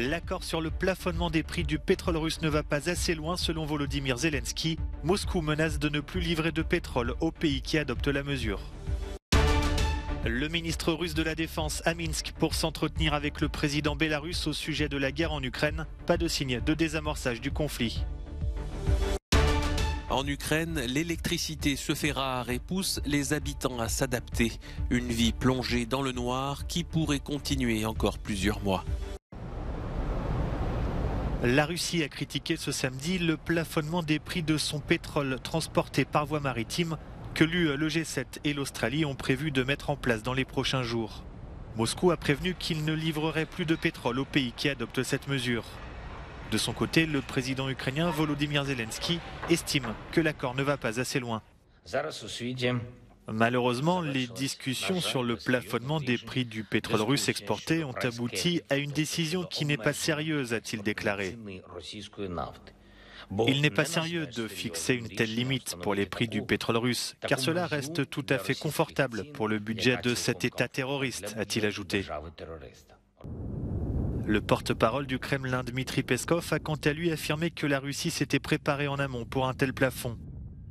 L'accord sur le plafonnement des prix du pétrole russe ne va pas assez loin selon Volodymyr Zelensky. Moscou menace de ne plus livrer de pétrole au pays qui adopte la mesure. Le ministre russe de la Défense à Minsk pour s'entretenir avec le président bélarusse au sujet de la guerre en Ukraine. Pas de signe de désamorçage du conflit. En Ukraine, l'électricité se fait rare et pousse les habitants à s'adapter. Une vie plongée dans le noir qui pourrait continuer encore plusieurs mois. La Russie a critiqué ce samedi le plafonnement des prix de son pétrole transporté par voie maritime que l'UE, le G7 et l'Australie ont prévu de mettre en place dans les prochains jours. Moscou a prévenu qu'il ne livrerait plus de pétrole au pays qui adopte cette mesure. De son côté, le président ukrainien Volodymyr Zelensky estime que l'accord ne va pas assez loin. Malheureusement, les discussions sur le plafonnement des prix du pétrole russe exporté ont abouti à une décision qui n'est pas sérieuse, a-t-il déclaré. Il n'est pas sérieux de fixer une telle limite pour les prix du pétrole russe, car cela reste tout à fait confortable pour le budget de cet État terroriste, a-t-il ajouté. Le porte-parole du Kremlin, Dmitri Peskov, a quant à lui affirmé que la Russie s'était préparée en amont pour un tel plafond.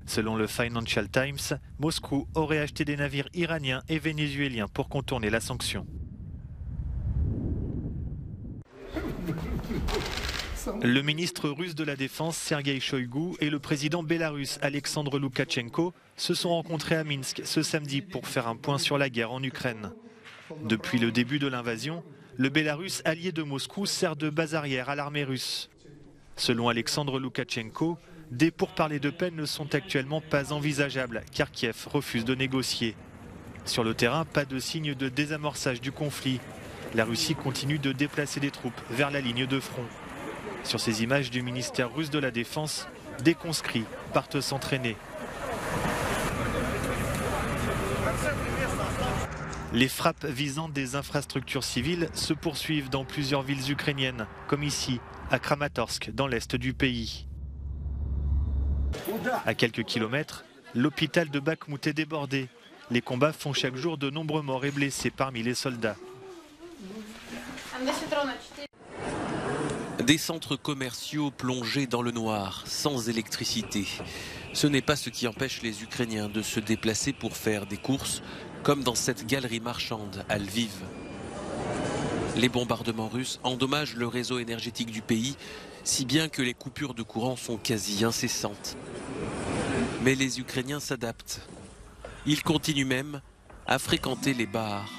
Selon le Financial Times, Moscou aurait acheté des navires iraniens et vénézuéliens pour contourner la sanction. Le ministre russe de la Défense, Sergueï Shoïgu, et le président bélarusse, Alexandre Loukachenko, se sont rencontrés à Minsk ce samedi pour faire un point sur la guerre en Ukraine. Depuis le début de l'invasion, le Bélarus, allié de Moscou, sert de base arrière à l'armée russe. Selon Alexandre Loukachenko, des pourparlers de paix ne sont actuellement pas envisageables, car Kiev refuse de négocier. Sur le terrain, pas de signe de désamorçage du conflit. La Russie continue de déplacer des troupes vers la ligne de front. Sur ces images du ministère russe de la Défense, des conscrits partent s'entraîner. Les frappes visant des infrastructures civiles se poursuivent dans plusieurs villes ukrainiennes, comme ici, à Kramatorsk, dans l'est du pays. À quelques kilomètres, l'hôpital de Bakhmout est débordé. Les combats font chaque jour de nombreux morts et blessés parmi les soldats. Des centres commerciaux plongés dans le noir, sans électricité. Ce n'est pas ce qui empêche les Ukrainiens de se déplacer pour faire des courses, comme dans cette galerie marchande à Lviv. Les bombardements russes endommagent le réseau énergétique du pays, si bien que les coupures de courant sont quasi incessantes. Mais les Ukrainiens s'adaptent. Ils continuent même à fréquenter les bars.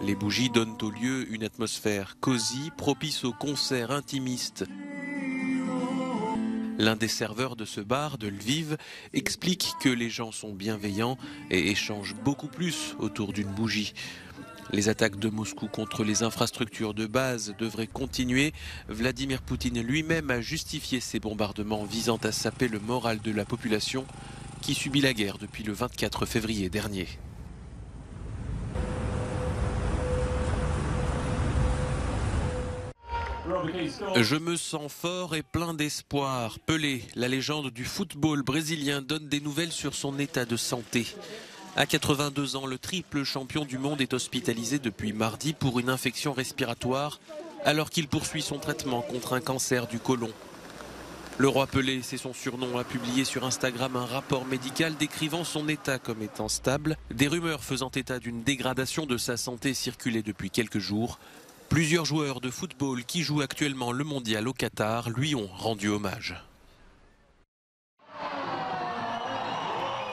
Les bougies donnent au lieu une atmosphère cosy, propice aux concerts intimistes. L'un des serveurs de ce bar de Lviv explique que les gens sont bienveillants et échangent beaucoup plus autour d'une bougie. Les attaques de Moscou contre les infrastructures de base devraient continuer. Vladimir Poutine lui-même a justifié ces bombardements visant à saper le moral de la population qui subit la guerre depuis le 24 février dernier. Je me sens fort et plein d'espoir. Pelé, la légende du football brésilien, donne des nouvelles sur son état de santé. À 82 ans, le triple champion du monde est hospitalisé depuis mardi pour une infection respiratoire alors qu'il poursuit son traitement contre un cancer du côlon. Le roi Pelé, c'est son surnom, a publié sur Instagram un rapport médical décrivant son état comme étant stable. Des rumeurs faisant état d'une dégradation de sa santé circulaient depuis quelques jours. Plusieurs joueurs de football qui jouent actuellement le mondial au Qatar lui ont rendu hommage.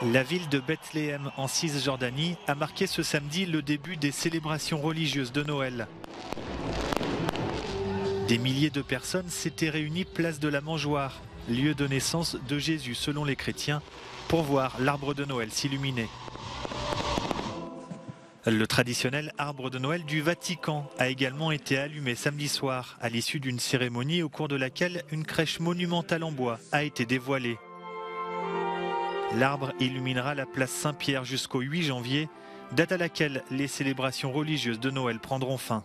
La ville de Bethléem en Cisjordanie a marqué ce samedi le début des célébrations religieuses de Noël. Des milliers de personnes s'étaient réunies place de la Mangeoire, lieu de naissance de Jésus selon les chrétiens, pour voir l'arbre de Noël s'illuminer. Le traditionnel arbre de Noël du Vatican a également été allumé samedi soir, à l'issue d'une cérémonie au cours de laquelle une crèche monumentale en bois a été dévoilée. L'arbre illuminera la place Saint-Pierre jusqu'au 8 janvier, date à laquelle les célébrations religieuses de Noël prendront fin.